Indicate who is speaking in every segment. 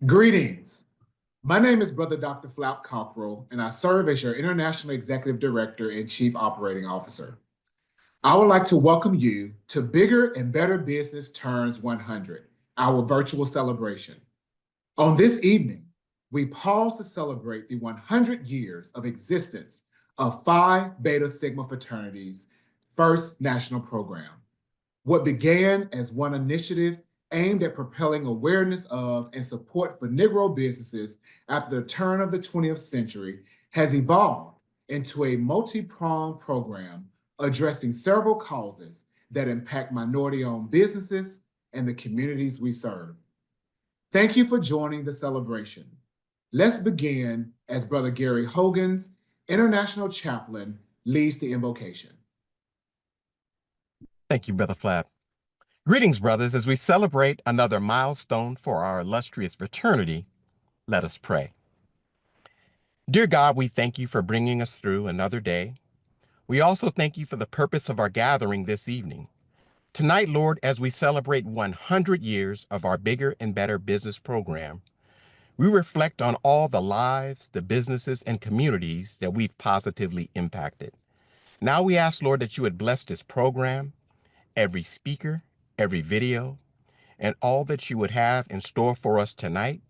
Speaker 1: Greetings. My name is Brother Dr. Flap Cockrell, and I serve as your International Executive Director and Chief Operating Officer. I would like to welcome you to Bigger and Better Business Turns 100, our virtual celebration. On this evening, we pause to celebrate the 100 years of existence of Phi Beta Sigma Fraternity's first national program. What began as one initiative aimed at propelling awareness of and support for Negro businesses after the turn of the 20th century has evolved into a multi-pronged program addressing several causes that impact minority-owned businesses and the communities we serve. Thank you for joining the celebration. Let's begin as Brother Gary Hogan's International Chaplain leads the invocation.
Speaker 2: Thank you, Brother Flap. Greetings, brothers. As we celebrate another milestone for our illustrious fraternity, let us pray. Dear God, we thank you for bringing us through another day. We also thank you for the purpose of our gathering this evening. Tonight, Lord, as we celebrate 100 years of our Bigger and Better Business program, we reflect on all the lives, the businesses, and communities that we've positively impacted. Now we ask, Lord, that you would bless this program, every speaker, every video, and all that you would have in store for us tonight.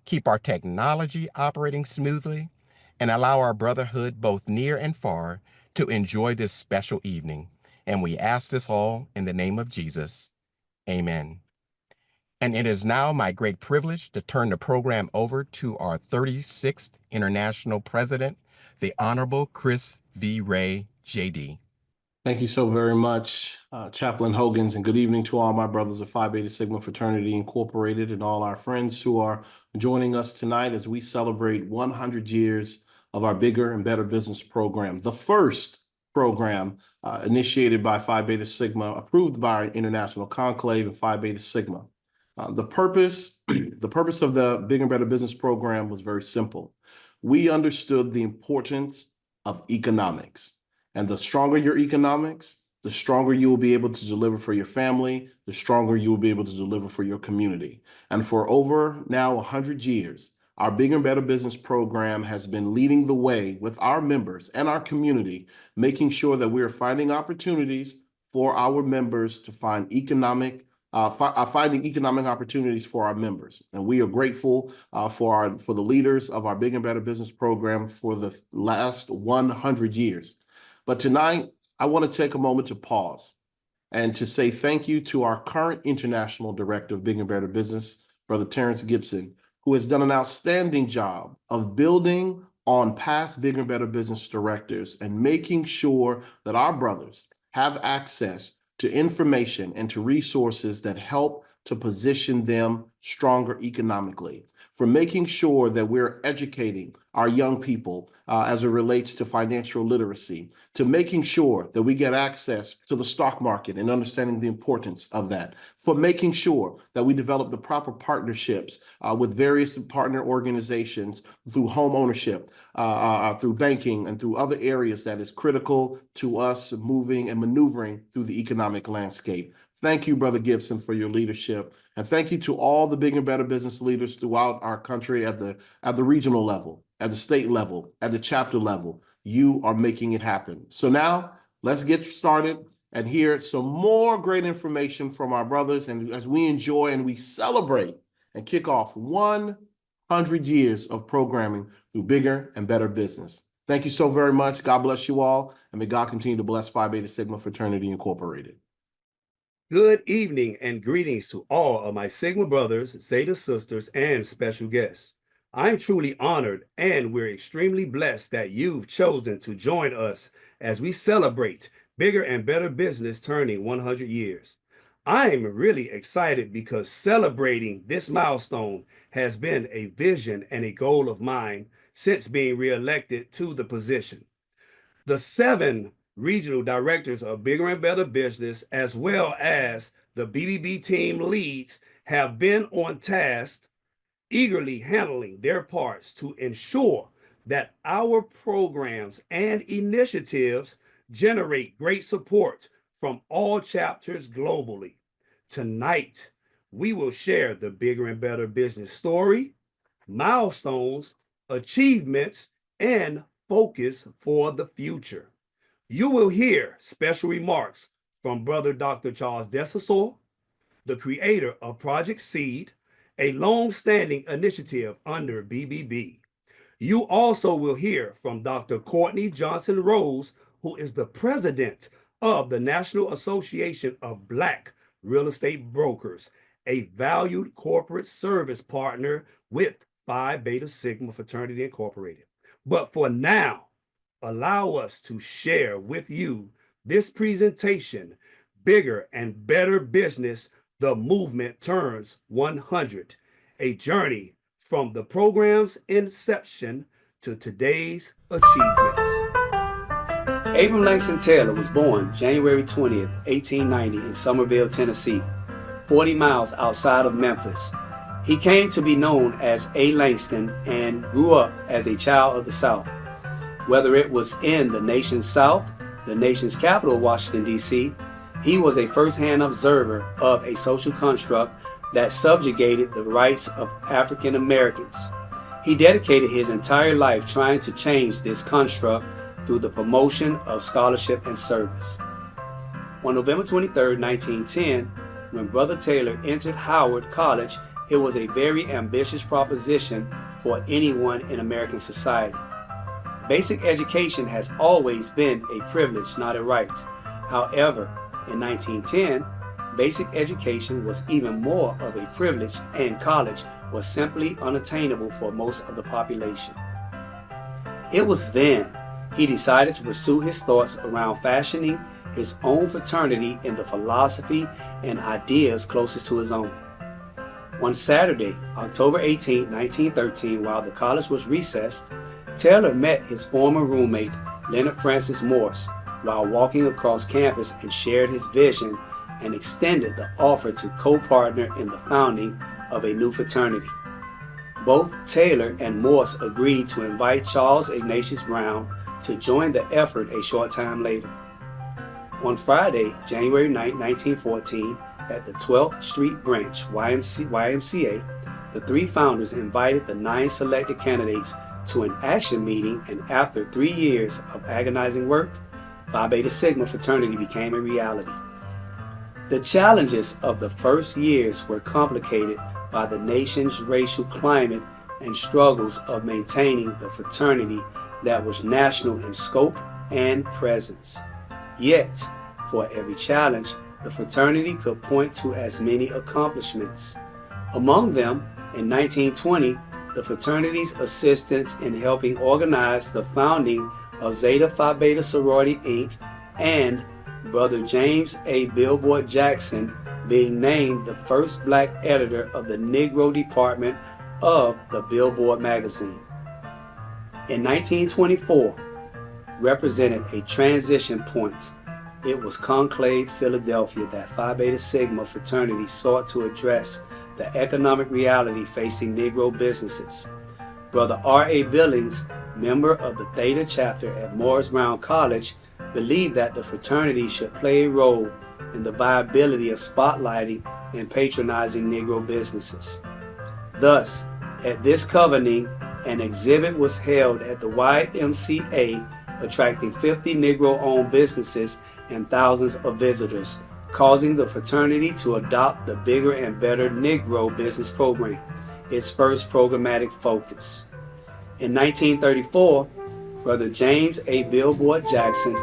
Speaker 2: Keep our technology operating smoothly and allow our brotherhood, both near and far, to enjoy this special evening. And we ask this all in the name of Jesus. Amen. And it is now my great privilege to turn the program over to our 36th International President, the Honorable Chris V. Ray, J.D.
Speaker 3: Thank you so very much, Chaplain Hogans, and good evening to all my brothers of Phi Beta Sigma Fraternity Incorporated and all our friends who are joining us tonight as we celebrate 100 years of our Bigger and Better Business program, the first program initiated by Phi Beta Sigma, approved by our International Conclave and Phi Beta Sigma. The purpose of the Bigger and Better Business program was very simple. We understood the importance of economics. And the stronger your economics, the stronger you will be able to deliver for your family, the stronger you will be able to deliver for your community. And for over now 100 years, our Bigger and Better Business program has been leading the way with our members and our community, making sure that we are finding opportunities for our members to find finding economic opportunities for our members. And we are grateful for the leaders of our Bigger and Better Business program for the last 100 years. But tonight, I want to take a moment to pause and to say thank you to our current International Director of Bigger and Better Business, Brother Terrence Gibson, who has done an outstanding job of building on past Bigger and Better Business directors and making sure that our brothers have access to information and to resources that help to position them stronger economically, for making sure that we're educating our young people as it relates to financial literacy, to making sure that we get access to the stock market and understanding the importance of that, for making sure that we develop the proper partnerships with various partner organizations through home ownership, through banking, and through other areas that is critical to us moving and maneuvering through the economic landscape. Thank you, Brother Gibson, for your leadership. And thank you to all the Bigger and Better Business leaders throughout our country at the regional level, at the state level, at the chapter level. You are making it happen. So now let's get started and hear some more great information from our brothers, and as we enjoy and we celebrate and kick off 100 years of programming through Bigger and Better Business. Thank you so very much. God bless you all, and may God continue to bless Phi Beta Sigma Fraternity Incorporated.
Speaker 4: Good evening and greetings to all of my Sigma brothers, Zeta sisters, and special guests. I'm truly honored, and we're extremely blessed that you've chosen to join us as we celebrate Bigger and Better Business turning 100 years. I'm really excited because celebrating this milestone has been a vision and a goal of mine since being reelected to the position. The 7 regional directors of Bigger and Better Business, as well as the BBB team leads, have been on task, eagerly handling their parts to ensure that our programs and initiatives generate great support from all chapters globally. Tonight, we will share the bigger and better business story, milestones, achievements, and focus for the future. You will hear special remarks from Brother Dr. Charles Dessasor, the creator of Project Seed, a long-standing initiative under BBB. You also will hear from Dr. Courtney Johnson Rose, who is the president of the National Association of Black Real Estate Brokers, a valued corporate service partner with Phi Beta Sigma Fraternity Incorporated. But for now, allow us to share with you this presentation, Bigger and Better Business, the Movement Turns 100, a journey from the program's inception to today's achievements. Abram Langston Taylor was born January 20th, 1890 in Somerville, Tennessee, 40 miles outside of Memphis. He came to be known as A. Langston and grew up as a child of the South. Whether it was in the nation's South, the nation's capital, Washington, D.C., he was a first-hand observer of a social construct that subjugated the rights of African Americans. He dedicated his entire life trying to change this construct through the promotion of scholarship and service. On November 23, 1910, when Brother Taylor entered Howard College, it was a very ambitious proposition for anyone in American society. Basic education has always been a privilege, not a right. However, in 1910, basic education was even more of a privilege, and college was simply unattainable for most of the population. It was then he decided to pursue his thoughts around fashioning his own fraternity in the philosophy and ideas closest to his own. One Saturday, October 18, 1913, while the college was recessed, Taylor met his former roommate, Leonard Francis Morse, while walking across campus, and shared his vision and extended the offer to co-partner in the founding of a new fraternity. Both Taylor and Morse agreed to invite Charles Ignatius Brown to join the effort a short time later. On Friday, January 9, 1914, at the 12th Street Branch YMCA, the three founders invited the 9 selected candidates to an action meeting, and after 3 years of agonizing work, Phi Beta Sigma Fraternity became a reality. The challenges of the first years were complicated by the nation's racial climate and struggles of maintaining the fraternity that was national in scope and presence. Yet, for every challenge, the fraternity could point to as many accomplishments. Among them, in 1920, the fraternity's assistance in helping organize the founding of Zeta Phi Beta Sorority Inc. and Brother James A. Billboard Jackson being named the first black editor of the Negro department of the Billboard magazine. In 1924, represented a transition point. It was Conclave, Philadelphia, that Phi Beta Sigma Fraternity sought to address the economic reality facing Negro businesses. Brother R.A. Billings, member of the Theta chapter at Morris Brown College, believed that the fraternity should play a role in the viability of spotlighting and patronizing Negro businesses. Thus, at this convening, an exhibit was held at the YMCA, attracting 50 Negro-owned businesses and thousands of visitors, causing the fraternity to adopt the Bigger and Better Negro Business Program, its first programmatic focus. In 1934, Brother James A. Billboard Jackson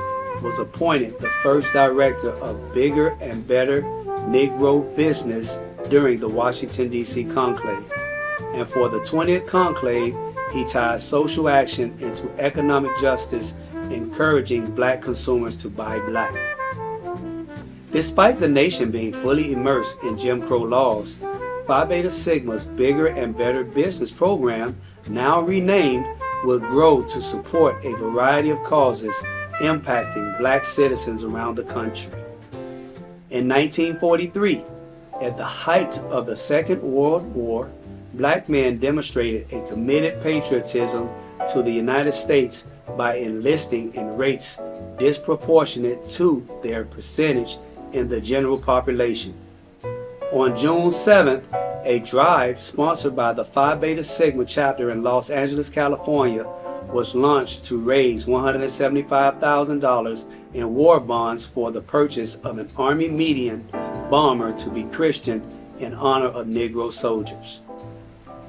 Speaker 4: was appointed the first director of Bigger and Better Negro Business during the Washington, D.C. conclave. And for the 20th conclave, he tied social action into economic justice, encouraging black consumers to buy black. Despite the nation being fully immersed in Jim Crow laws, Phi Beta Sigma's Bigger and Better Business Program, now renamed, will grow to support a variety of causes impacting black citizens around the country. In 1943, at the height of the Second World War, black men demonstrated a committed patriotism to the United States by enlisting in rates disproportionate to their percentage in the general population. On June 7th, a drive sponsored by the Phi Beta Sigma chapter in Los Angeles, California, was launched to raise $175,000 in war bonds for the purchase of an Army medium bomber to be christened in honor of Negro soldiers.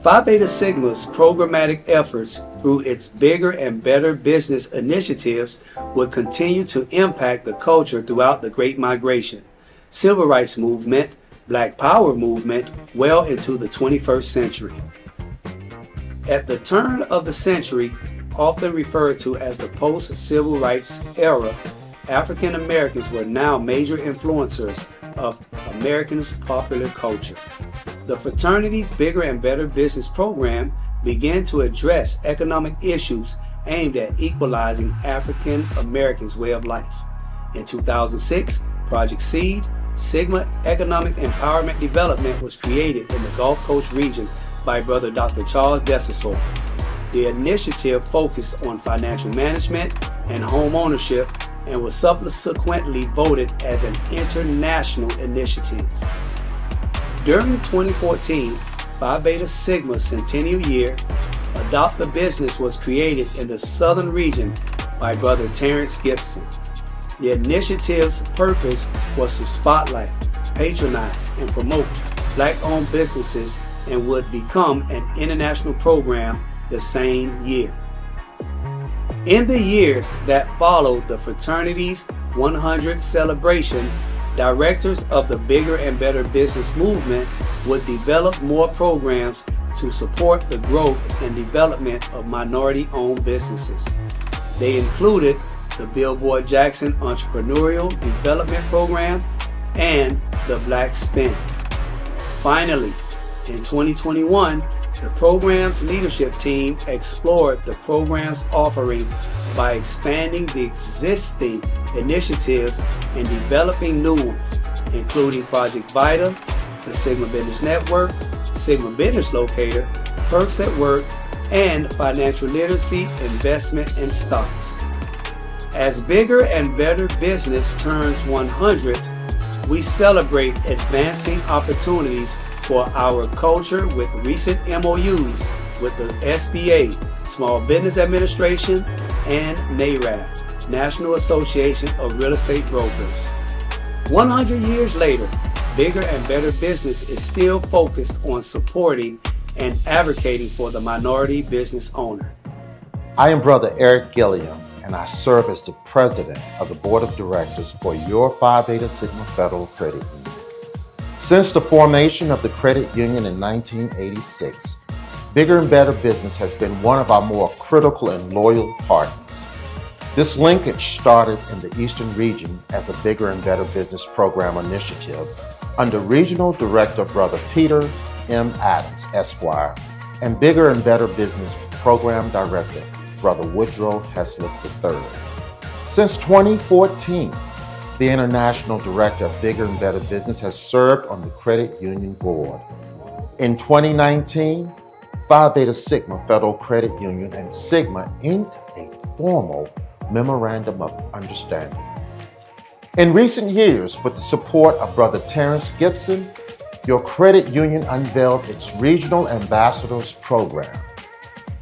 Speaker 4: Phi Beta Sigma's programmatic efforts through its bigger and better business initiatives would continue to impact the culture throughout the Great Migration, Civil Rights Movement, Black Power movement well into the 21st century. At the turn of the century, often referred to as the post-civil rights era, African Americans were now major influencers of Americans' popular culture. The fraternity's Bigger and Better Business program began to address economic issues aimed at equalizing African Americans' way of life. In 2006, Project Seed, Sigma Economic Empowerment Development, was created in the Gulf Coast region by Brother Dr. Charles Desessor. The initiative focused on financial management and home ownership and was subsequently voted as an international initiative. During 2014, Phi Beta Sigma's centennial year, Adopt a Business was created in the southern region by Brother Terrence Gibson. The initiative's purpose was to spotlight, patronize, and promote Black-owned businesses and would become an international program the same year. In the years that followed the fraternity's 100th celebration, directors of the Bigger and Better Business movement would develop more programs to support the growth and development of minority-owned businesses. They included the Billboard Jackson Entrepreneurial Development Program and the Black Spin. Finally, in 2021, the program's leadership team explored the program's offering by expanding the existing initiatives and developing new ones, including Project Vita, the Sigma Business Network, Sigma Business Locator, Perks at Work, and Financial Literacy, Investment, and Stocks. As Bigger and Better Business turns 100, we celebrate advancing opportunities for our culture with recent MOUs with the SBA, Small Business Administration, and NARAB, National Association of Real Estate Brokers. 100 years later, Bigger and Better Business is still focused on supporting and advocating for the minority business owner.
Speaker 5: I am Brother Eric Gilliam, and I serve as the President of the Board of Directors for your Phi Beta Sigma Federal Credit Union. Since the formation of the credit union in 1986, Bigger and Better Business has been one of our more critical and loyal partners. This linkage started in the Eastern region as a Bigger and Better Business program initiative under Regional Director Brother Peter M. Adams, Esquire, and Bigger and Better Business Program Director Brother Woodrow Heslip III. Since 2014, the International Director of Bigger and Better Business has served on the Credit Union Board. In 2019, Phi Beta Sigma Federal Credit Union and Sigma inked a formal Memorandum of Understanding. In recent years, with the support of Brother Terrence Gibson, your credit union unveiled its Regional Ambassadors Program.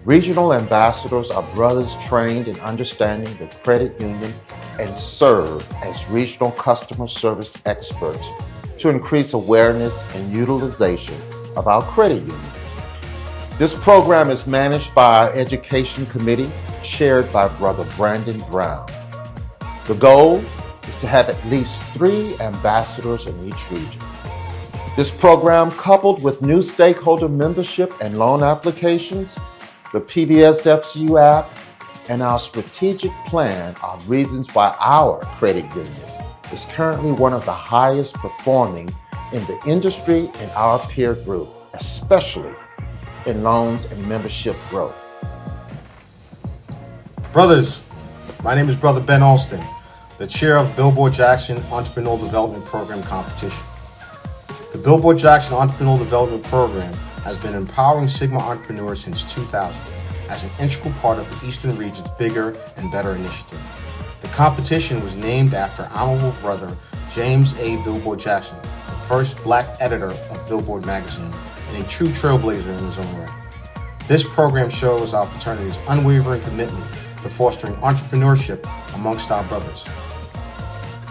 Speaker 5: Regional ambassadors are brothers trained in understanding the credit union and serve as regional customer service experts to increase awareness and utilization of our credit union. This program is managed by our Education Committee, chaired by Brother Brandon Brown. The goal is to have at least 3 ambassadors in each region. This program, coupled with new stakeholder membership and loan applications, the PBS FCU app, and our strategic plan are reasons why our credit union is currently one of the highest performing in the industry in our peer group, especially in loans and membership growth.
Speaker 6: Brothers, my name is Brother Ben Alston, the chair of Billboard Jackson Entrepreneurial Development Program competition. The Billboard Jackson Entrepreneurial Development Program has been empowering Sigma entrepreneurs since 2000 as an integral part of the Eastern region's Bigger and Better initiative. The competition was named after Honorable Brother James A. Billboard Jackson, the first black editor of Billboard magazine and a true trailblazer in his own right. This program shows our fraternity's unwavering commitment to fostering entrepreneurship amongst our brothers.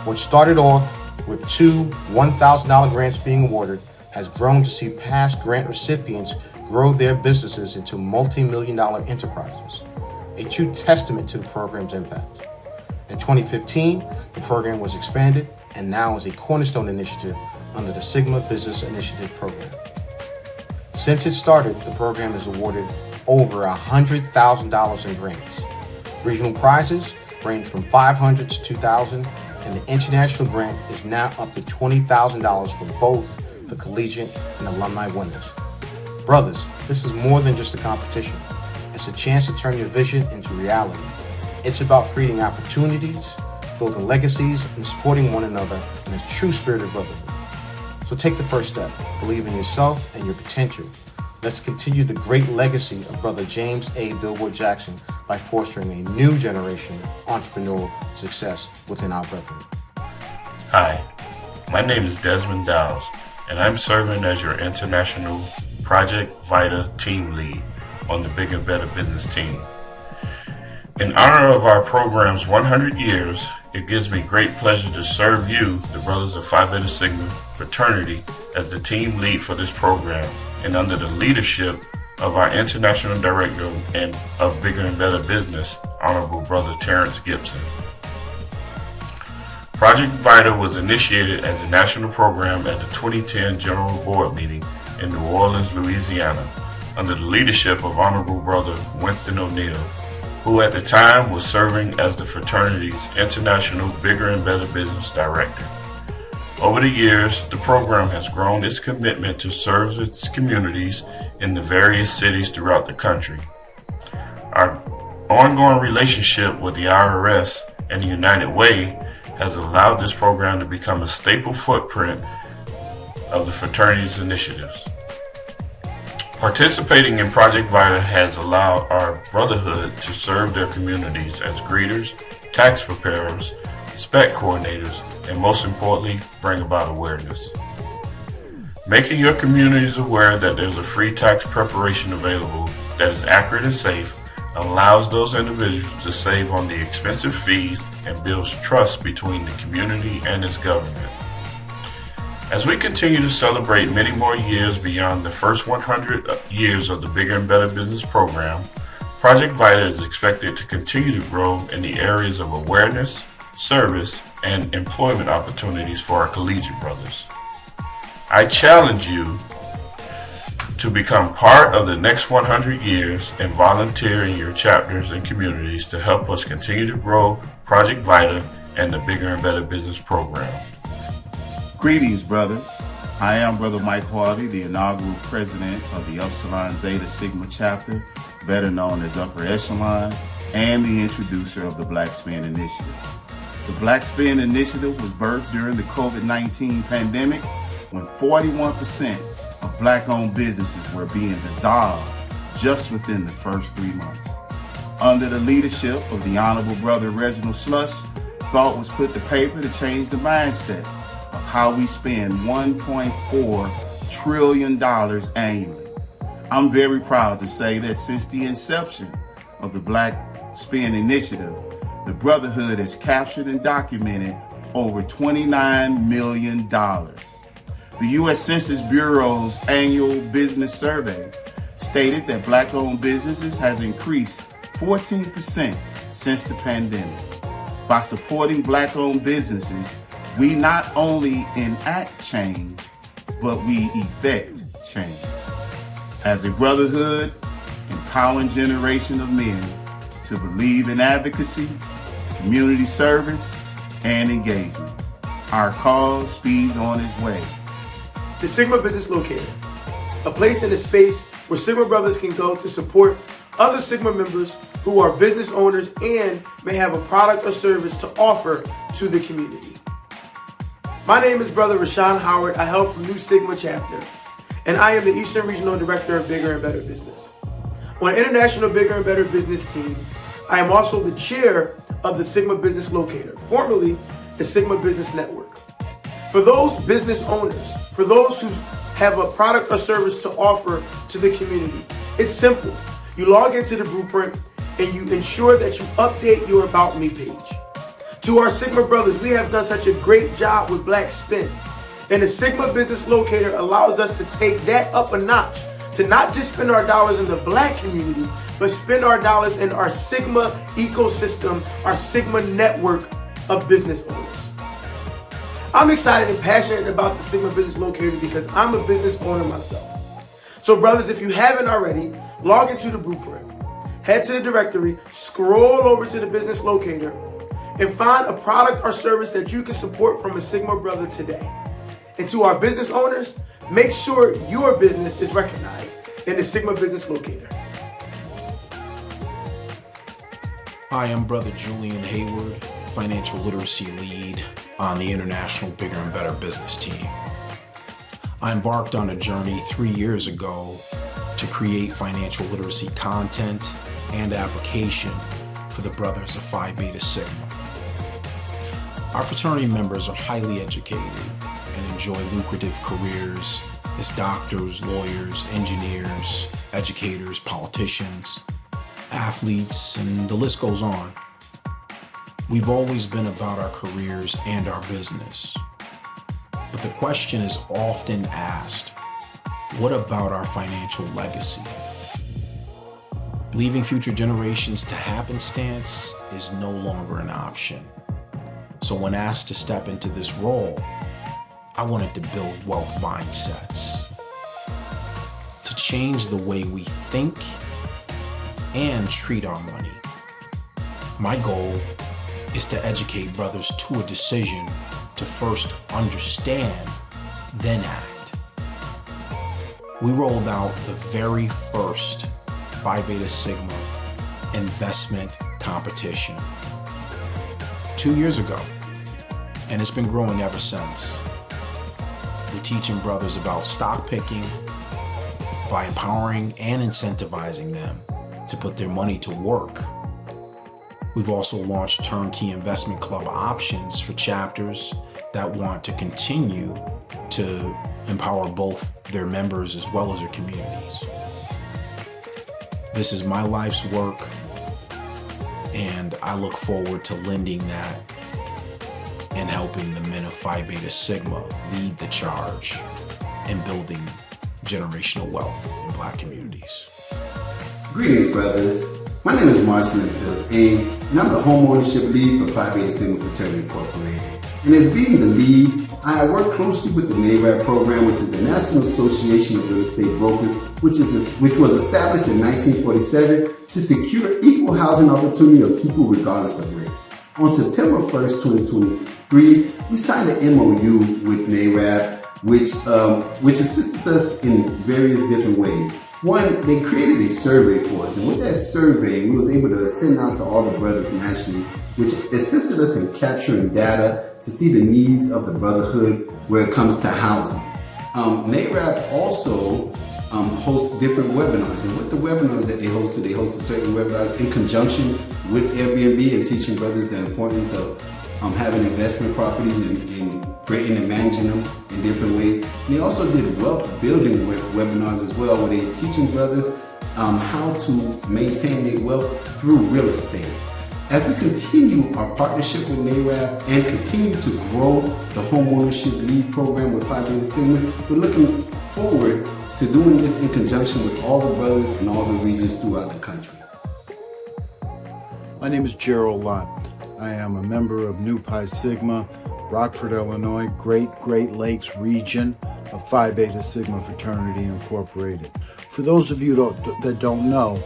Speaker 6: What started off with two $1,000 grants being awarded has grown to see past grant recipients grow their businesses into multi-million-dollar enterprises, a true testament to the program's impact. In 2015, the program was expanded and now is a cornerstone initiative under the Sigma Business Initiative program. Since it started, the program has awarded over $100,000 in grants. Regional prizes range from $500 to $2,000, and the international grant is now up to $20,000 for both the collegiate and alumni winners. Brothers, this is more than just a competition. It's a chance to turn your vision into reality. It's about creating opportunities, building legacies, and supporting one another in a true spirit of brotherhood. So take the first step, believe in yourself and your potential. Let's continue the great legacy of Brother James A. Billboard Jackson by fostering a new generation of entrepreneurial success within our brethren.
Speaker 7: Hi, my name is Desmond Dowes, and I'm serving as your International Project Vita Team Lead on the Bigger and Better Business team. In honor of our program's 100 years, it gives me great pleasure to serve you, the Brothers of Phi Beta Sigma Fraternity, as the team lead for this program and under the leadership of our International Director and of Bigger and Better Business, Honorable Brother Terrence Gibson. Project Vita was initiated as a national program at the 2010 General Board meeting in New Orleans, Louisiana, under the leadership of Honorable Brother Winston O'Neill, who at the time was serving as the fraternity's International Bigger and Better Business Director. Over the years, the program has grown its commitment to serve its communities in the various cities throughout the country. Our ongoing relationship with the IRS and the United Way has allowed this program to become a staple footprint of the fraternity's initiatives. Participating in Project Vita has allowed our brotherhood to serve their communities as greeters, tax preparers, spec coordinators, and most importantly, bring about awareness. Making your communities aware that there's a free tax preparation available that is accurate and safe allows those individuals to save on the expensive fees and builds trust between the community and its government. As we continue to celebrate many more years beyond the first 100 years of the Bigger and Better Business program, Project Vita is expected to continue to grow in the areas of awareness, service, and employment opportunities for our collegiate brothers. I challenge you to become part of the next 100 years and volunteer in your chapters and communities to help us continue to grow Project Vita and the Bigger and Better Business program.
Speaker 8: Greetings, brothers. I am Brother Mike Harvey, the inaugural president of the Upsilon Zeta Sigma chapter, better known as Upper Echelon, and the introducer of the Black Spin Initiative. The Black Spin Initiative was birthed during the COVID-19 pandemic when 41% of Black-owned businesses were being dissolved just within the first 3 months. Under the leadership of the Honorable Brother Reginald Slush, thought was put to paper to change the mindset of how we spend $1.4 trillion annually. I'm very proud to say that since the inception of the Black Spin Initiative, the Brotherhood has captured and documented over $29 million. The U.S. Census Bureau's annual business survey stated that Black-owned businesses has increased 14% since the pandemic. By supporting Black-owned businesses, we not only enact change, but we effect change. As a brotherhood, empowering generation of men to believe in advocacy, community service, and engagement. Our cause speeds on its way.
Speaker 9: The Sigma Business Locator, a place and a space where Sigma brothers can go to support other Sigma members who are business owners and may have a product or service to offer to the community. My name is Brother Rashawn Howard. I hail from New Sigma Chapter, and I am the Eastern Regional Director of Bigger and Better Business. On International Bigger and Better Business team, I am also the chair of the Sigma Business Locator, formerly the Sigma Business Network. For those business owners, for those who have a product or service to offer to the community, it's simple. You log into the Blueprint and you ensure that you update your About Me page. To our Sigma brothers, we have done such a great job with Black Spin. And the Sigma Business Locator allows us to take that up a notch, to not just spend our dollars in the Black community, but spend our dollars in our Sigma ecosystem, our Sigma network of business owners. I'm excited and passionate about the Sigma Business Locator because I'm a business owner myself. So brothers, if you haven't already, log into the Blueprint, head to the directory, scroll over to the Business Locator, and find a product or service that you can support from a Sigma brother today. And to our business owners, make sure your business is recognized in the Sigma Business Locator.
Speaker 10: Hi, I'm Brother Julian Hayward, Financial Literacy Lead on the International Bigger and Better Business team. I embarked on a journey 3 years ago to create financial literacy content and application for the brothers of Phi Beta Sigma. Our fraternity members are highly educated and enjoy lucrative careers as doctors, lawyers, engineers, educators, politicians, athletes, and the list goes on. We've always been about our careers and our business. But the question is often asked, what about our financial legacy? Leaving future generations to happenstance is no longer an option. So when asked to step into this role, I wanted to build wealth mindsets, to change the way we think and treat our money. My goal is to educate brothers to a decision to first understand, then act. We rolled out the very first Phi Beta Sigma investment competition 2 years ago, and it's been growing ever since. We're teaching brothers about stock picking by empowering and incentivizing them to put their money to work. We've also launched turnkey investment club options for chapters that want to continue to empower both their members as well as their communities. This is my life's work, and I look forward to lending that and helping the men of Phi Beta Sigma lead the charge in building generational wealth in Black communities.
Speaker 11: Greetings, brothers. My name is Marcin Ain, and I'm the home ownership lead for Phi Beta Sigma Fraternity Incorporated. And as being the lead, I work closely with the NARAB program, which is the National Association of Real Estate Brokers, which was established in 1947 to secure equal housing opportunity of people regardless of race. On September 1st, 2023, we signed an MOU with NARAB, which assists us in various different ways. One, they created a survey for us, and with that survey, we was able to send out to all the brothers nationally, which assisted us in capturing data to see the needs of the brotherhood where it comes to housing. NARAB also hosts different webinars, and with the webinars that they hosted certain webinars in conjunction with Airbnb and teaching brothers the importance of having investment properties and creating and managing them in different ways. And they also did wealth building webinars as well, where they're teaching brothers how to maintain their wealth through real estate. As we continue our partnership with NARAB and continue to grow the homeownership lead program with Phi Beta Sigma, we're looking forward to doing this in conjunction with all the brothers in all the regions throughout the country.
Speaker 12: My name is Gerald Lott. I am a member of Nu Pi Sigma, Rockford, Illinois, Great Lakes region of Phi Beta Sigma Fraternity Incorporated. For those of you that don't know,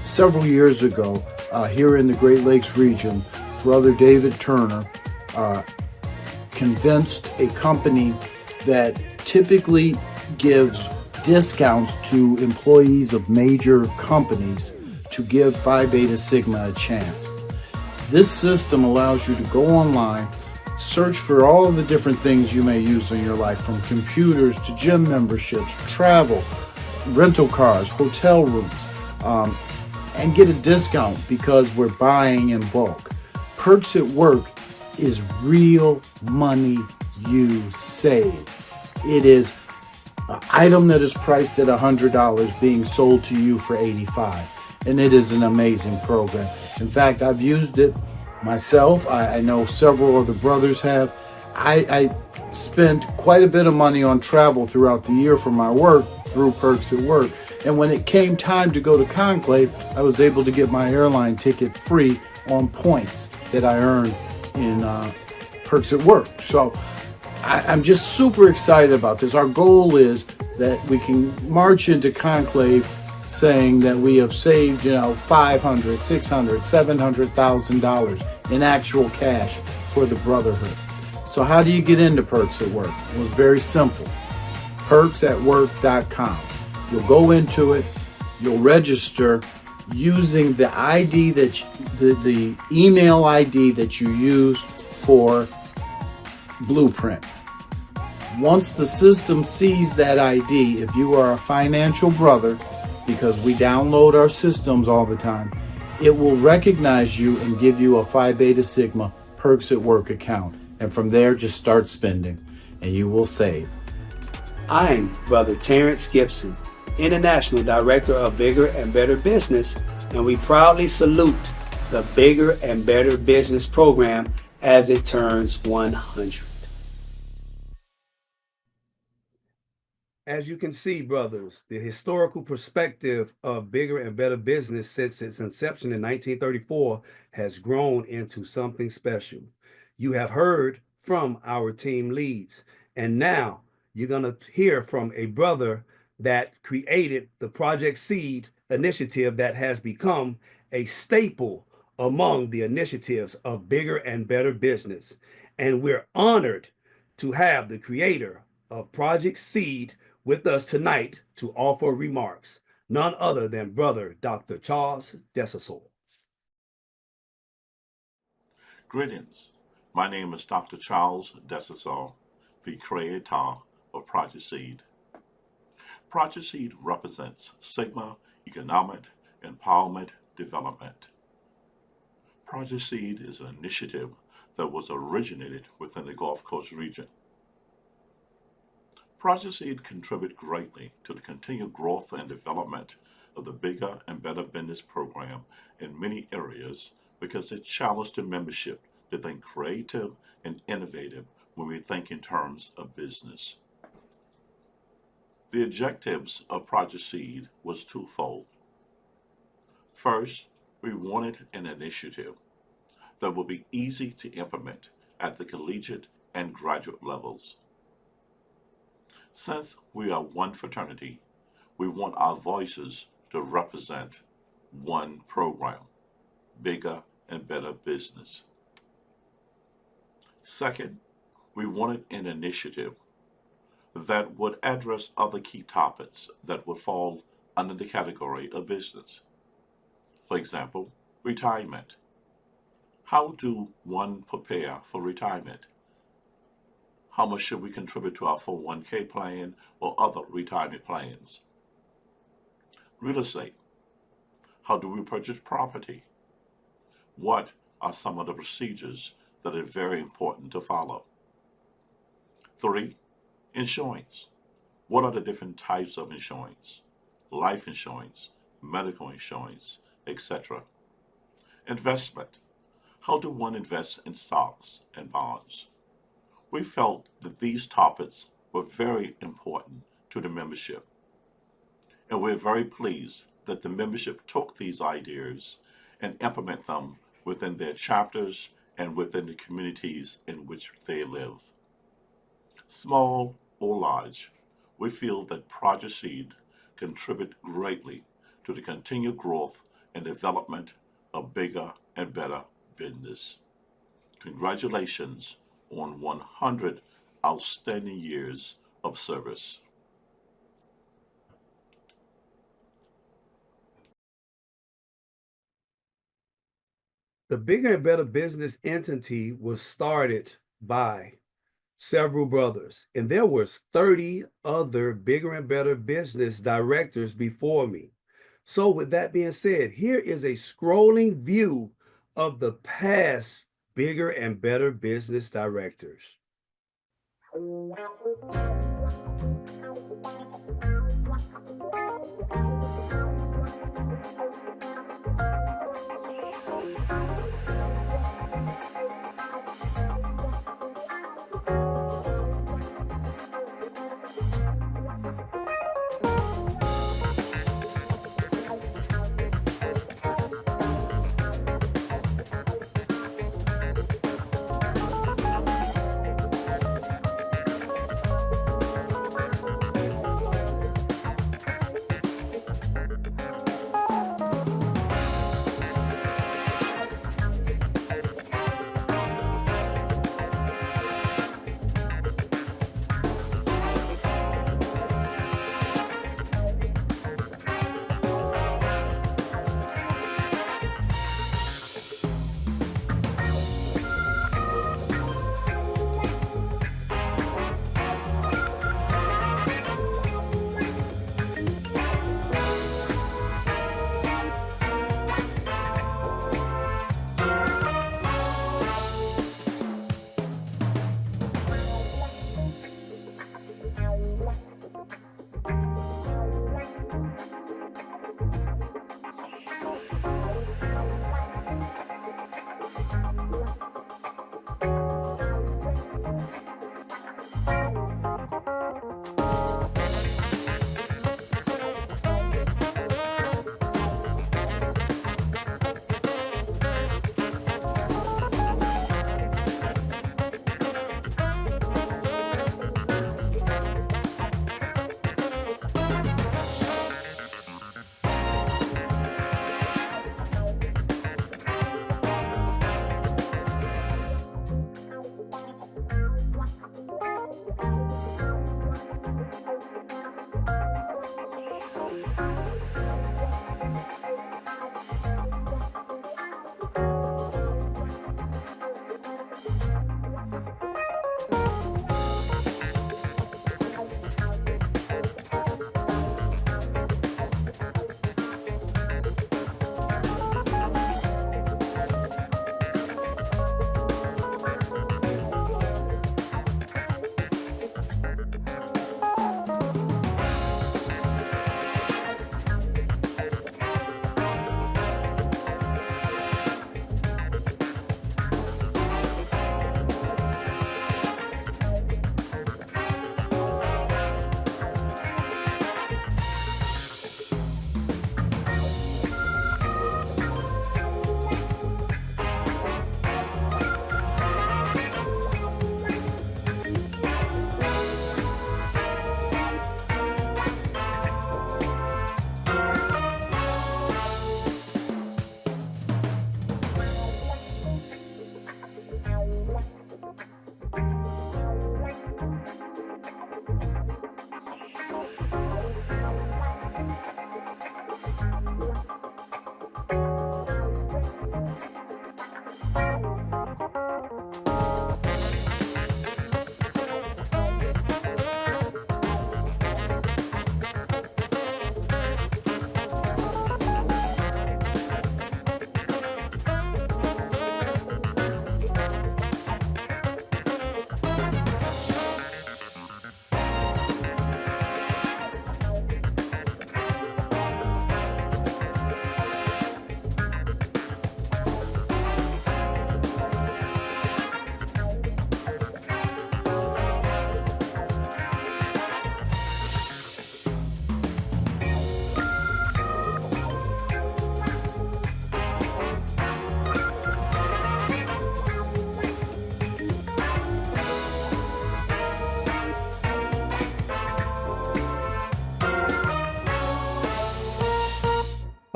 Speaker 12: several years ago, here in the Great Lakes region, Brother David Turner convinced a company that typically gives discounts to employees of major companies to give Phi Beta Sigma a chance. This system allows you to go online, search for all of the different things you may use in your life, from computers to gym memberships, travel, rental cars, hotel rooms, and get a discount because we're buying in bulk. Perks at Work is real money you save. It is an item that is priced at $100 being sold to you for $85. And it is an amazing program. In fact, I've used it myself. I know several of the brothers have. I spend quite a bit of money on travel throughout the year for my work through Perks at Work. And when it came time to go to Conclave, I was able to get my airline ticket free on points that I earned in Perks at Work. So I'm just super excited about this. Our goal is that we can march into Conclave saying that we have saved, $500, $600, $700,000 in actual cash for the brotherhood. So how do you get into Perks at Work? Well, it's very simple. perksatwork.com. You'll go into it, you'll register using the ID the email ID that you use for Blueprint. Once the system sees that ID, if you are a financial brother, because we download our systems all the time, it will recognize you and give you a Phi Beta Sigma Perks at Work account. And from there, just start spending and you will save.
Speaker 4: I'm Brother Terrence Gibson, International Director of Bigger and Better Business, and we proudly salute the Bigger and Better Business program as it turns 100. As you can see, brothers, the historical perspective of Bigger and Better Business since its inception in 1934 has grown into something special. You have heard from our team leads, and now you're going to hear from a brother that created the Project Seed initiative that has become a staple among the initiatives of Bigger and Better Business. And we're honored to have the creator of Project Seed with us tonight to offer remarks, none other than Brother Dr. Charles Desasol.
Speaker 13: Greetings. My name is Dr. Charles Desasol, the creator of Project Seed. Project Seed represents Sigma Economic Empowerment Development. Project Seed is an initiative that was originated within the Gulf Coast region. Project Seed contribute greatly to the continued growth and development of the Bigger and Better Business program in many areas because it challenged the membership to think creative and innovative when we think in terms of business. The objectives of Project Seed was twofold. First, we wanted an initiative that would be easy to implement at the collegiate and graduate levels. Since we are one fraternity, we want our voices to represent one program, Bigger and Better Business. Second, we wanted an initiative that would address other key topics that would fall under the category of business. For example, retirement. How do one prepare for retirement? How much should we contribute to our 401k plan or other retirement plans? Real estate. How do we purchase property? What are some of the procedures that are very important to follow? 3, insurance. What are the different types of insurance? Life insurance, medical insurance, etc. Investment. How do one invest in stocks and bonds? We felt that these topics were very important to the membership. And we're very pleased that the membership took these ideas and implement them within their chapters and within the communities in which they live. Small or large, we feel that Project Seed contribute greatly to the continued growth and development of Bigger and Better Business. Congratulations on 100 outstanding years of service.
Speaker 4: The Bigger and Better Business entity was started by several brothers, and there was 30 other Bigger and Better Business directors before me. So with that being said, here is a scrolling view of the past Bigger and Better Business directors.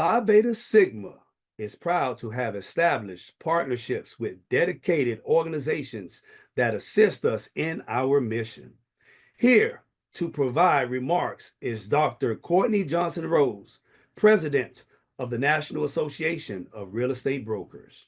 Speaker 4: Phi Beta Sigma is proud to have established partnerships with dedicated organizations that assist us in our mission. Here to provide remarks is Dr. Courtney Johnson Rose, President of the National Association of Real Estate Brokers.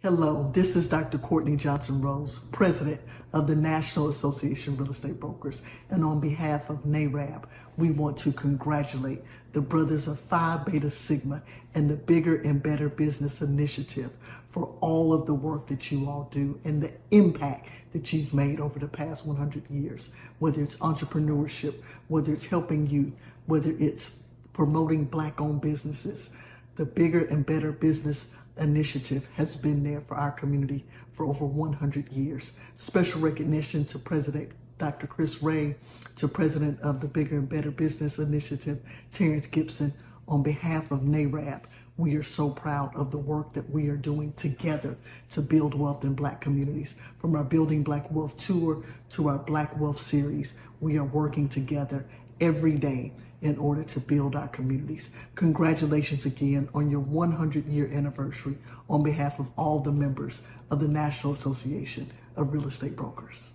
Speaker 14: Hello, this is Dr. Courtney Johnson Rose, President of the National Association of Real Estate Brokers. And on behalf of NARAB, we want to congratulate the brothers of Phi Beta Sigma and the Bigger and Better Business Initiative for all of the work that you all do and the impact that you've made over the past 100 years, whether it's entrepreneurship, whether it's helping youth, whether it's promoting Black-owned businesses. The Bigger and Better Business Initiative has been there for our community for over 100 years. Special recognition to President Dr. Chris Ray, to President of the Bigger and Better Business Initiative, Terrence Gibson. On behalf of NARAB, we are so proud of the work that we are doing together to build wealth in Black communities. From our Building Black Wealth Tour to our Black Wealth Series, we are working together every day in order to build our communities. Congratulations again on your 100-year anniversary on behalf of all the members of the National Association of Real Estate Brokers.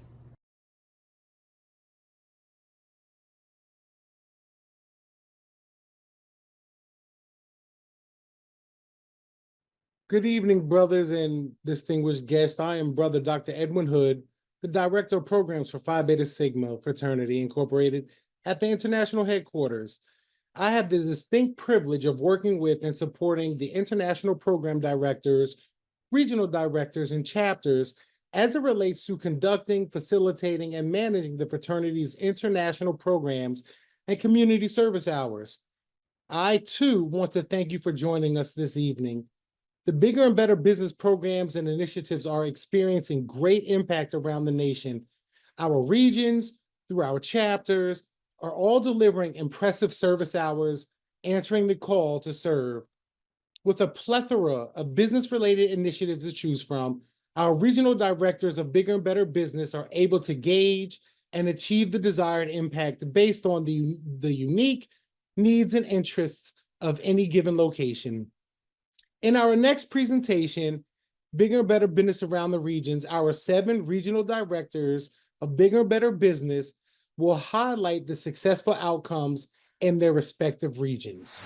Speaker 6: Good evening, brothers and distinguished guests. I am Brother Dr. Edwin Hood, the Director of Programs for Phi Beta Sigma Fraternity, Incorporated, at the International Headquarters. I have the distinct privilege of working with and supporting the International Program Directors, Regional Directors, and Chapters as it relates to conducting, facilitating, and managing the fraternity's international programs and community service hours. I, too, want to thank you for joining us this evening. The Bigger and Better Business programs and initiatives are experiencing great impact around the nation. Our regions, through our chapters, are all delivering impressive service hours, answering the call to serve. With a plethora of business-related initiatives to choose from, our regional directors of Bigger and Better Business are able to gauge and achieve the desired impact based on the unique needs and interests of any given location. In our next presentation, Bigger and Better Business Around the Regions, our 7 regional directors of Bigger and Better Business will highlight the successful outcomes in their respective regions.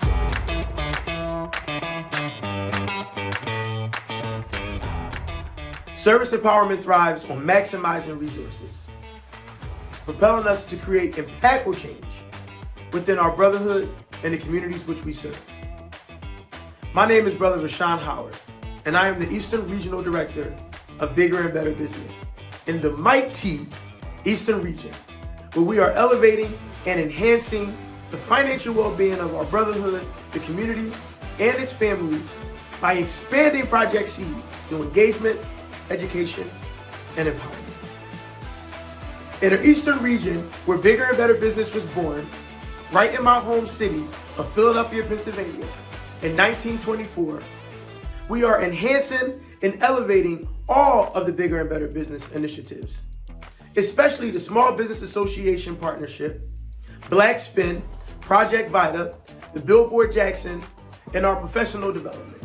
Speaker 9: Service empowerment thrives on maximizing resources, propelling us to create impactful change within our brotherhood and the communities which we serve. My name is Brother Rashawn Howard, and I am the Eastern Regional Director of Bigger and Better Business in the mighty Eastern Region, where we are elevating and enhancing the financial well-being of our brotherhood, the communities, and its families by expanding Project Seed through engagement, education, and empowerment. In our Eastern Region, where Bigger and Better Business was born, right in my home city of Philadelphia, Pennsylvania, in 1924, we are enhancing and elevating all of the Bigger and Better Business initiatives, especially the Small Business Association Partnership, Black Spin, Project Vita, the Billboard Jackson, and our professional development.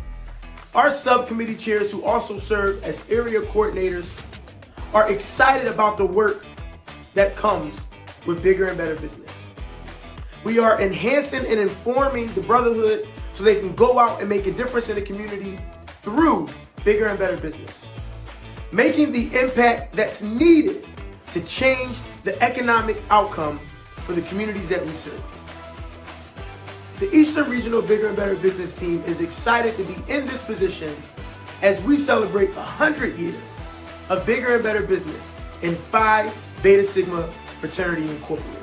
Speaker 9: Our subcommittee chairs, who also serve as area coordinators, are excited about the work that comes with Bigger and Better Business. We are enhancing and informing the brotherhood so they can go out and make a difference in the community through Bigger and Better Business, making the impact that's needed to change the economic outcome for the communities that we serve. The Eastern Regional Bigger and Better Business team is excited to be in this position as we celebrate 100 years of Bigger and Better Business in Phi Beta Sigma Fraternity Incorporated.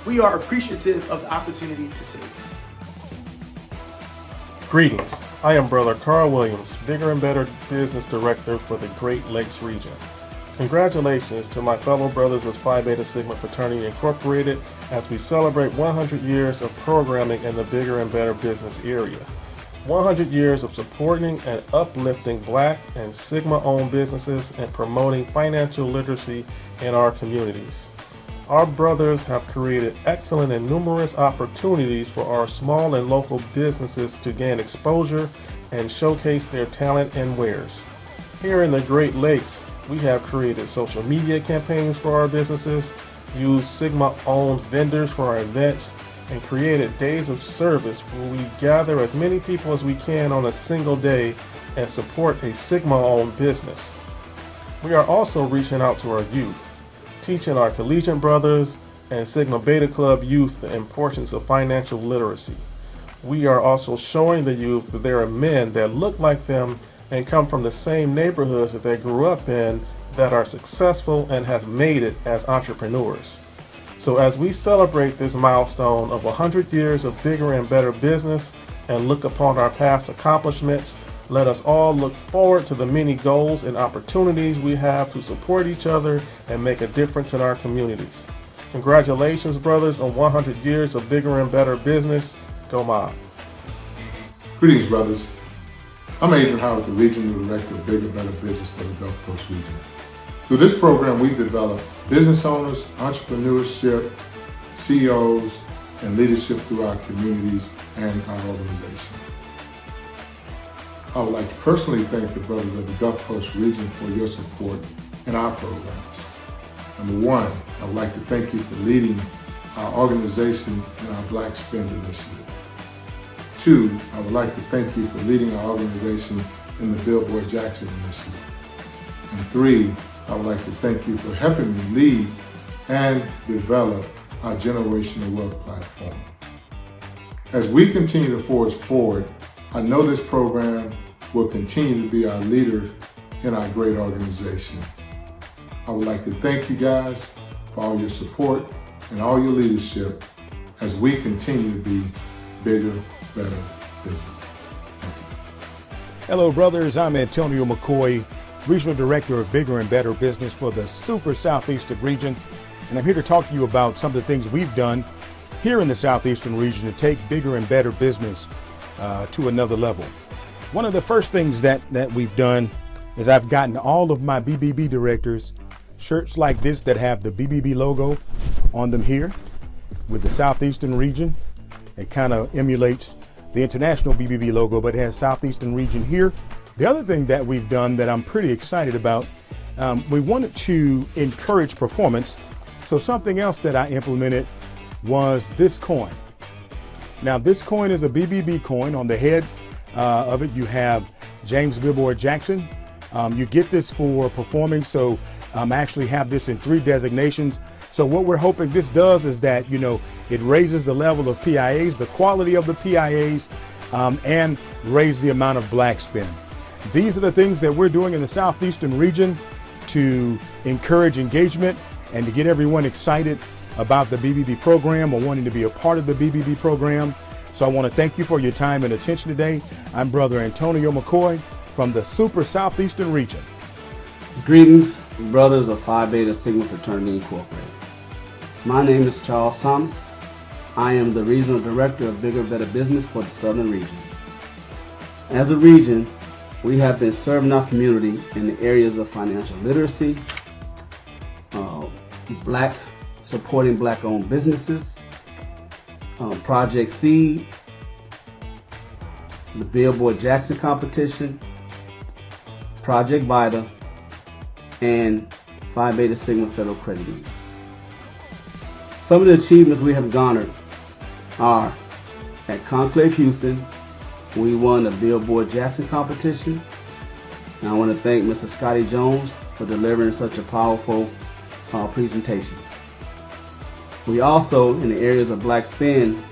Speaker 9: We are appreciative of the opportunity to serve.
Speaker 15: Greetings. I am Brother Carl Williams, Bigger and Better Business Director for the Great Lakes region. Congratulations to my fellow brothers of Phi Beta Sigma Fraternity Incorporated as we celebrate 100 years of programming in the Bigger and Better Business area. 100 years of supporting and uplifting Black and Sigma-owned businesses and promoting financial literacy in our communities. Our brothers have created excellent and numerous opportunities for our small and local businesses to gain exposure and showcase their talent and wares. Here in the Great Lakes, we have created social media campaigns for our businesses, used Sigma-owned vendors for our events, and created days of service where we gather as many people as we can on a single day and support a Sigma-owned business. We are also reaching out to our youth, teaching our collegiate brothers and Sigma Beta Club youth the importance of financial literacy. We are also showing the youth that there are men that look like them and come from the same neighborhoods that they grew up in that are successful and have made it as entrepreneurs. So as we celebrate this milestone of 100 years of bigger and better business and look upon our past accomplishments, let us all look forward to the many goals and opportunities we have to support each other and make a difference in our communities. Congratulations, brothers, on 100 years of bigger and better business. Go Mob.
Speaker 1: Greetings, brothers. I'm Adrian Howard, the Regional Director of Bigger Better Business for the Gulf Coast region. Through this program, we've developed business owners, entrepreneurship, CEOs, and leadership through our communities and our organization. I would like to personally thank the brothers of the Gulf Coast region for your support in our programs. Number one, I would like to thank you for leading our organization in our Black Spend initiative. Two, I would like to thank you for leading our organization in the Billboard Jackson initiative. And three, I would like to thank you for helping me lead and develop our generational wealth platform. As we continue to forge forward, I know this program will continue to be our leader in our great organization. I would like to thank you guys for all your support and all your leadership as we continue to be bigger, better business.
Speaker 16: Hello, brothers. I'm Antonio McCoy, Regional Director of Bigger and Better Business for the Super Southeastern region. And I'm here to talk to you about some of the things we've done here in the Southeastern region to take bigger and better business to another level. One of the first things that we've done is I've gotten all of my BBB directors shirts like this that have the BBB logo on them here with the Southeastern region. It kind of emulates the international BBB logo, but it has Southeastern region here. The other thing that we've done that I'm pretty excited about, we wanted to encourage performance. So something else that I implemented was this coin. Now this coin is a BBB coin. On the head of it, you have James Billboard Jackson. You get this for performing. So I actually have this in 3 designations. So what we're hoping this does is that, it raises the level of PIAs, the quality of the PIAs, and raise the amount of black spend. These are the things that we're doing in the Southeastern region to encourage engagement and to get everyone excited about the BBB program or wanting to be a part of the BBB program. So I want to thank you for your time and attention today. I'm Brother Antonio McCoy from the Super Southeastern region.
Speaker 17: Greetings, brothers of Phi Beta Sigma Fraternity Incorporated. My name is Charles Thomas. I am the Regional Director of Bigger Better Business for the Southern region. As a region, we have been serving our community in the areas of financial literacy, supporting black-owned businesses, Project Seed, the Billboard Jackson competition, Project Vita, and Phi Beta Sigma Federal Credit Union. Some of the achievements we have garnered are at Conclave Houston, we won the Billboard Jackson competition. And I want to thank Mr. Scotty Jones for delivering such a powerful presentation. We also, in the areas of black spend,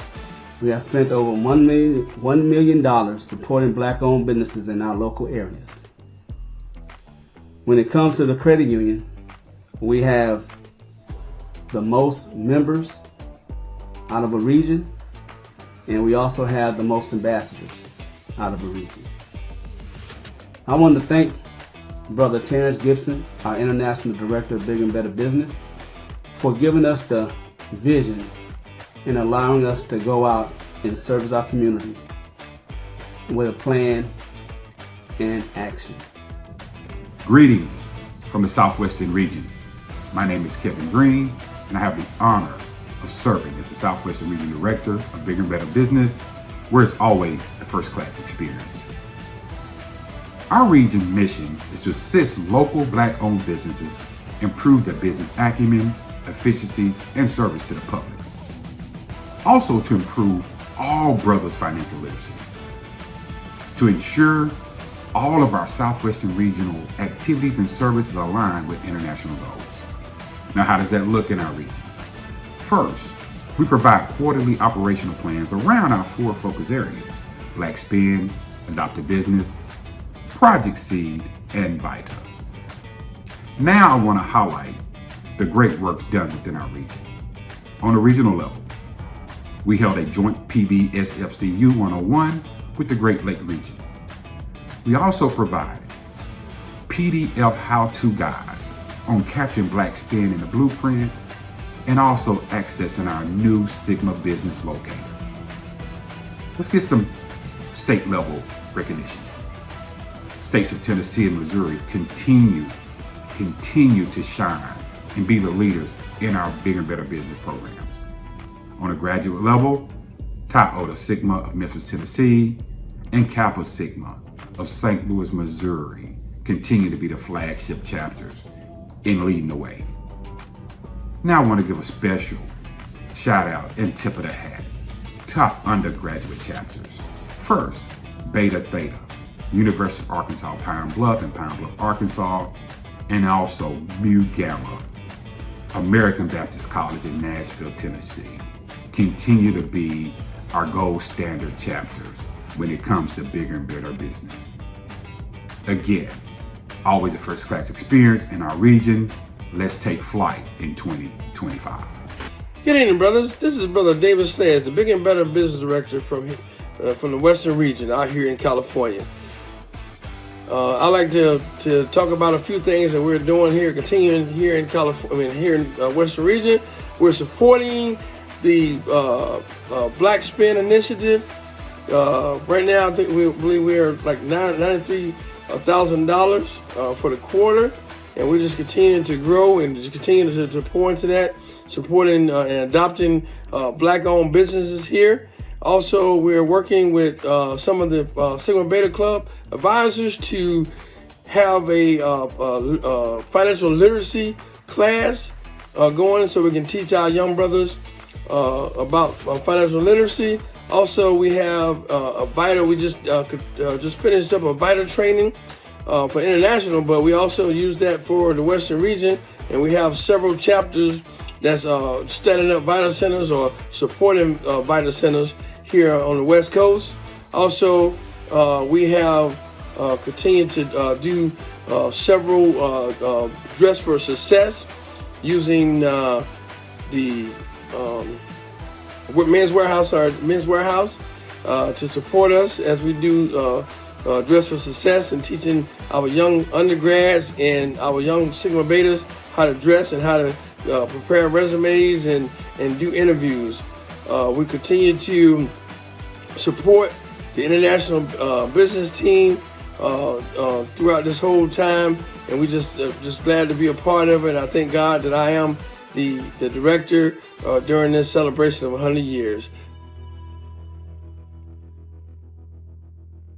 Speaker 17: we have spent over $1 million supporting black-owned businesses in our local areas. When it comes to the credit union, we have the most members out of a region, and we also have the most ambassadors out of a region. I want to thank Brother Terrence Gibson, our International Director of Bigger and Better Business, for giving us the vision and allowing us to go out and service our community with a plan and action.
Speaker 18: Greetings from the Southwestern region. My name is Kevin Green, and I have the honor of serving as the Southwestern Region Director of Bigger and Better Business, where it's always a first-class experience. Our region's mission is to assist local black-owned businesses improve their business acumen, efficiencies, and service to the public. Also to improve all brothers' financial literacy, to ensure All of our Southwestern regional activities and services align with international goals. Now, how does that look in our region? First, we provide quarterly operational plans around our 4 focus areas: Black Spin, Adopt a Business, Project Seed, and Vita. Now I want to highlight the great work done within our region. On a regional level, we held a joint PBSFCU 101 with the Great Lake region. We also provided PDF how-to guides on capturing Black Spin in the blueprint and also accessing our new Sigma business locator. Let's get some state level recognition. States of Tennessee and Missouri continue to shine and be the leaders in our Bigger and Better Business programs. On a graduate level, Tau Iota Sigma of Memphis, Tennessee, and Kappa Sigma of St. Louis, Missouri continue to be the flagship chapters in leading the way. Now I want to give a special shout out and tip of the hat to our undergraduate chapters. First, Beta Theta, University of Arkansas Pine Bluff in Pine Bluff, Arkansas, and also Mu Gamma, American Baptist College in Nashville, Tennessee, continue to be our gold standard chapters when it comes to bigger and better business. Again, always a first class experience in our region. Let's take flight in 2025.
Speaker 19: Good evening, brothers. This is Brother David Sayers, the Bigger and Better Business Director from the Western region out here in California. I like to talk about a few things that we're doing here, continuing here in California, here in Western region. We're supporting the Black Spin Initiative. Right now, I think we believe we are like $93,000 for the quarter, and we're just continuing to grow and just continue to pour into that, supporting and adopting Black-owned businesses here. Also, we're working with some of the Sigma Beta Club advisors to have a financial literacy class going so we can teach our young brothers about financial literacy. Also, we have a Vita. We just finished up a Vita training for international, but we also use that for the Western region, and we have several chapters that's standing up Vita centers or supporting Vita centers here on the West Coast. Also, we have continued to do several Dress for Success using the Men's Warehouse to support us as we do Dress for Success and teaching our young undergrads and our young Sigma Betas how to dress and how to prepare resumes and do interviews. We continue to support the international business team throughout this whole time, and we just glad to be a part of it. I thank God that I am the director during this celebration of 100 years.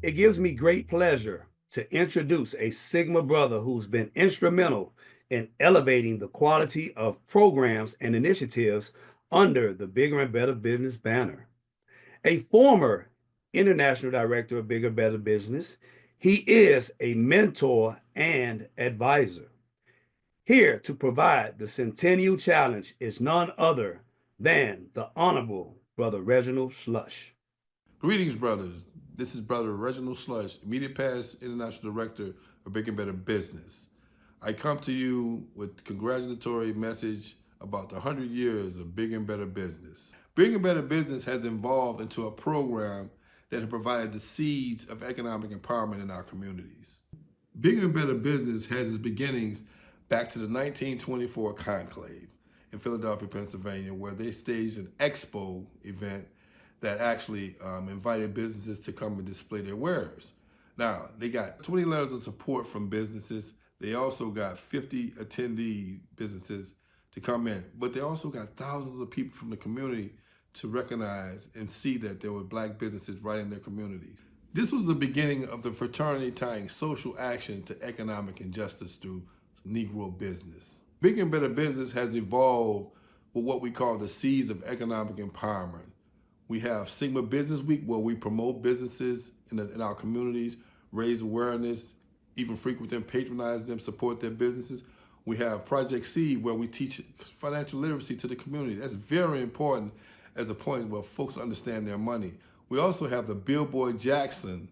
Speaker 4: It gives me great pleasure to introduce a Sigma brother who's been instrumental in elevating the quality of programs and initiatives under the Bigger and Better Business banner. A former international director of Bigger Better Business, he is a mentor and advisor. Here to provide the Centennial Challenge is none other than the Honorable Brother Reginald Slush.
Speaker 20: Greetings, brothers. This is Brother Reginald Slush, immediate past International Director of Bigger and Better Business. I come to you with a congratulatory message about the 100 years of Bigger and Better Business. Bigger and Better Business has evolved into a program that has provided the seeds of economic empowerment in our communities. Bigger and Better Business has its beginnings back to the 1924 conclave in Philadelphia, Pennsylvania, where they staged an expo event that actually invited businesses to come and display their wares. Now, they got 20 letters of support from businesses. They also got 50 attendee businesses to come in, but they also got thousands of people from the community to recognize and see that there were Black businesses right in their communities. This was the beginning of the fraternity tying social action to economic injustice through Negro business. Bigger and Better Business has evolved with what we call the seeds of economic empowerment. We have Sigma Business Week, where we promote businesses in our communities, raise awareness, even frequent them, patronize them, support their businesses. We have Project Seed, where we teach financial literacy to the community. That's very important as a point where folks understand their money. We also have the Billboard Jackson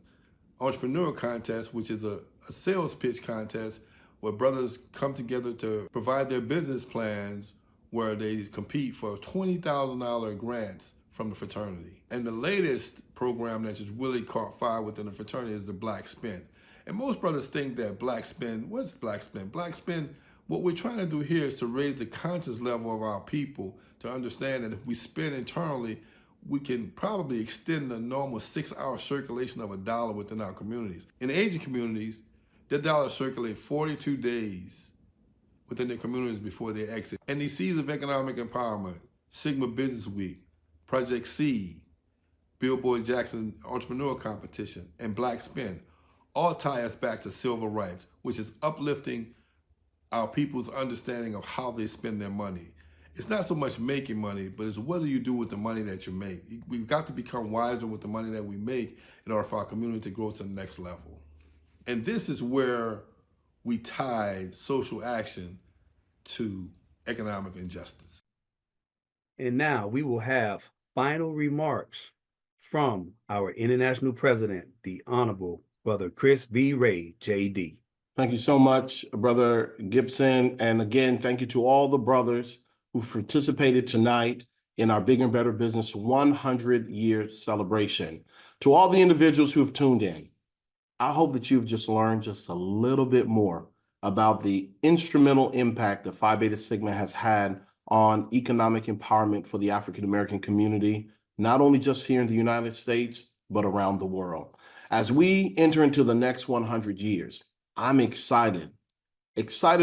Speaker 20: Entrepreneur Contest, which is a sales pitch contest where brothers come together to provide their business plans, where they compete for $20,000 grants from the fraternity. And the latest program that has really caught fire within the fraternity is the Black Spin. And most brothers think that Black Spin, what's Black Spin? Black Spin, what we're trying to do here is to raise the conscious level of our people to understand that if we spend internally, we can probably extend the normal 6-hour circulation of a dollar within our communities. In Asian communities, the dollar circulate 42 days within their communities before they exit. And these seeds of economic empowerment, Sigma Business Week, Project Seed, Billboard Jackson Entrepreneur Competition, and Black Spin all tie us back to civil rights, which is uplifting our people's understanding of how they spend their money. It's not so much making money, but it's what do you do with the money that you make. We've got to become wiser with the money that we make in order for our community to grow to the next level. And this is where we tied social action to economic injustice.
Speaker 4: And now we will have final remarks from our international president, the Honorable Brother Chris V. Ray, JD.
Speaker 3: Thank you so much, Brother Gibson. And again, thank you to all the brothers who've participated tonight in our Bigger and Better Business 100-year celebration. To all the individuals who have tuned in, I hope that you've just learned just a little bit more about the instrumental impact that Phi Beta Sigma has had on economic empowerment for the African American community, not only just here in the United States, but around the world. As we enter into the next 100 years, I'm excited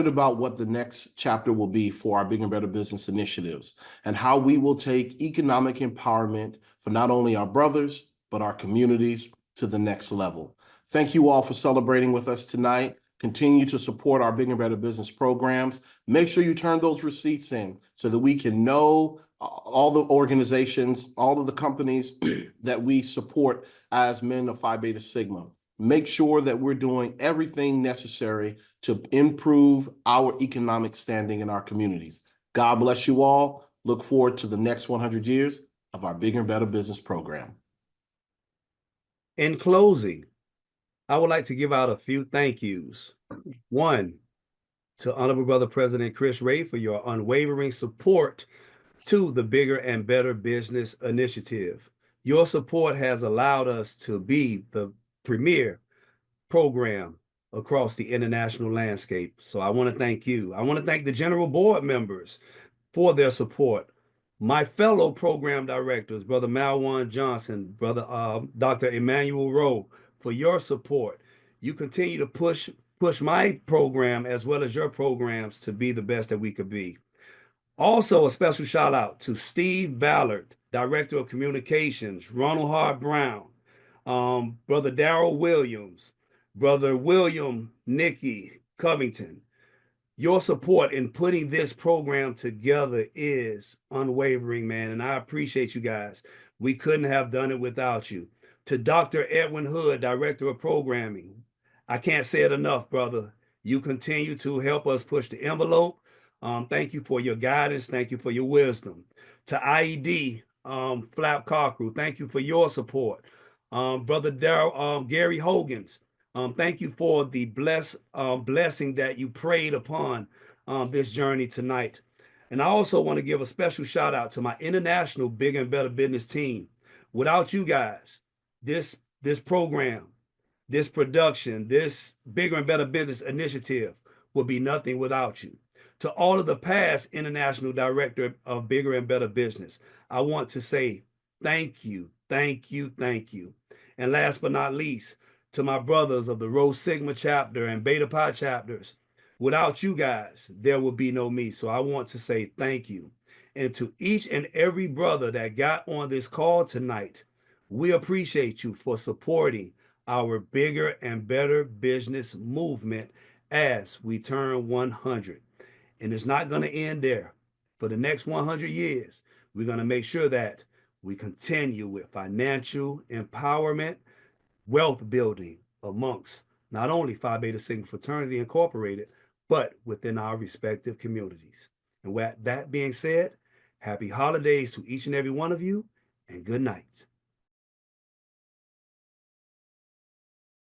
Speaker 3: about what the next chapter will be for our Bigger and Better Business initiatives and how we will take economic empowerment for not only our brothers, but our communities to the next level. Thank you all for celebrating with us tonight. Continue to support our Bigger and Better Business programs. Make sure you turn those receipts in so that we can know all the organizations, all of the companies that we support as men of Phi Beta Sigma. Make sure that we're doing everything necessary to improve our economic standing in our communities. God bless you all. Look forward to the next 100 years of our Bigger and Better Business program.
Speaker 4: In closing, I would like to give out a few thank yous. One, to Honorable Brother President Chris Ray for your unwavering support to the Bigger and Better Business Initiative. Your support has allowed us to be the premier program across the international landscape. So I want to thank you. I want to thank the general board members for their support. My fellow program directors, Brother Malwan Johnson, Brother Dr. Emmanuel Rowe, for your support. You continue to push my program as well as your programs to be the best that we could be. Also, a special shout out to Steve Ballard, Director of Communications, Ronald Hart Brown, Brother Darrell Williams, Brother William Nicky Covington. Your support in putting this program together is unwavering, man, and I appreciate you guys. We couldn't have done it without you. To Dr. Edwin Hood, Director of Programming, I can't say it enough, brother. You continue to help us push the envelope. Thank you for your guidance. Thank you for your wisdom. To IED, Flap Cockrell, thank you for your support. Brother Gary Hogans, thank you for the blessing that you prayed upon this journey tonight. And I also want to give a special shout out to my international Bigger and Better Business team. Without you guys, this program, this production, this Bigger and Better Business initiative would be nothing without you. To all of the past international director of Bigger and Better Business, I want to say thank you, thank you, thank you. And last but not least, to my brothers of the Rho Sigma chapter and Beta Pi chapters, without you guys, there would be no me. So I want to say thank you. And to each and every brother that got on this call tonight, we appreciate you for supporting our Bigger and Better Business movement as we turn 100. And it's not going to end there. For the next 100 years, we're going to make sure that we continue with financial empowerment, wealth building, amongst not only Phi Beta Sigma Fraternity Incorporated, but within our respective communities. And with that being said, happy holidays to each and every one of you, and good night.